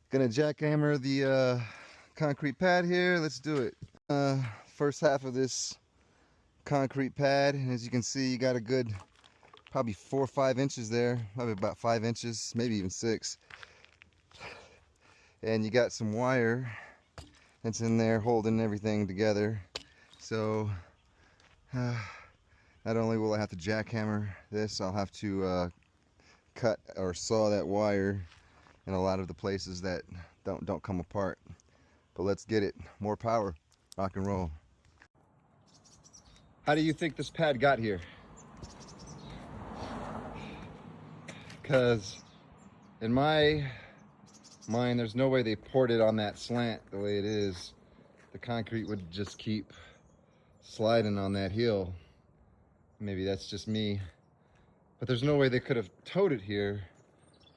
Gonna jackhammer the concrete pad here. Let's do it. First half of this concrete pad, and as you can see, you got a good probably 4 or 5 inches there, probably about 5 inches, maybe even 6. And you got some wire that's in there holding everything together. So not only will I have to jackhammer this, I'll have to cut or saw that wire in a lot of the places that don't come apart. But let's get it. More power. Rock and roll. How do you think this pad got here? Because in my mind, there's no way they poured it on that slant the way it is. The concrete would just keep sliding on that hill. Maybe that's just me. But there's no way they could have towed it here.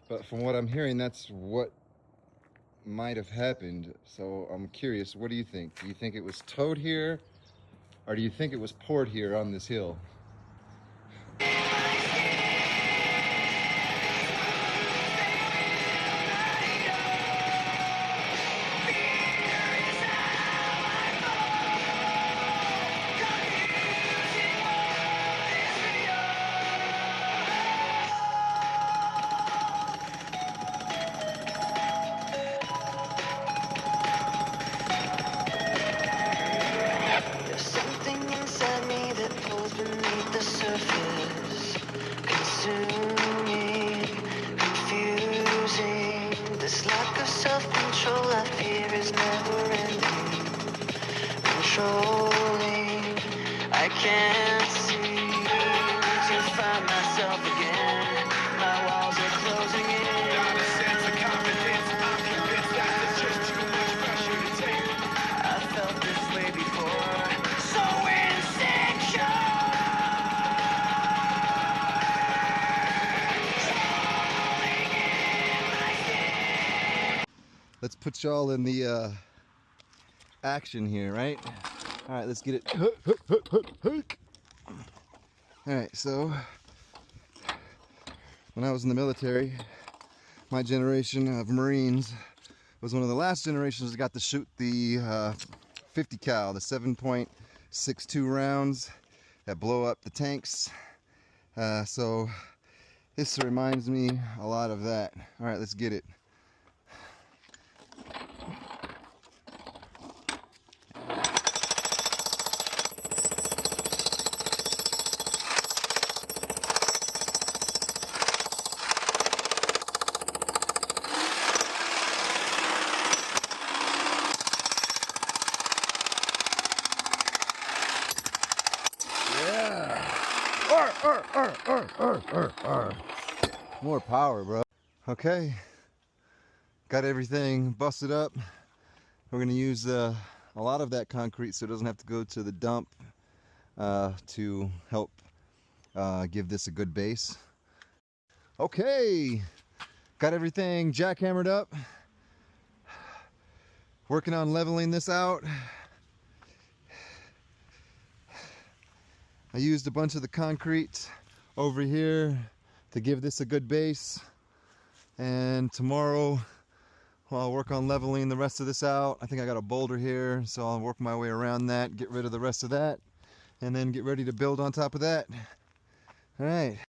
But from what I'm hearing, that's what might have happened. So I'm curious, what do you think? Do you think it was towed here? Or do you think it was poured here on this hill? Beneath the surface, consuming, confusing. This lack of self-control I fear is never ending. Controlling, I can't seem to find myself again. My walls are closing in. Not a sense of confidence. I'm convinced that it's just too much pressure to take. I felt this way before. So insecure. Let's put y'all in the action here, right? All right, let's get it. All right, so when I was in the military, my generation of Marines was one of the last generations that got to shoot the 50 cal, the 7.62 rounds that blow up the tanks. So this reminds me a lot of that. All right, let's get it. More power, bro. Okay, got everything busted up. We're gonna use a lot of that concrete so it doesn't have to go to the dump to help give this a good base. Okay, got everything jackhammered up. Working on leveling this out. I used a bunch of the concrete over here to give this a good base, and tomorrow I'll work on leveling the rest of this out. I think I got a boulder here, so I'll work my way around that, get rid of the rest of that, and then get ready to build on top of that. All right.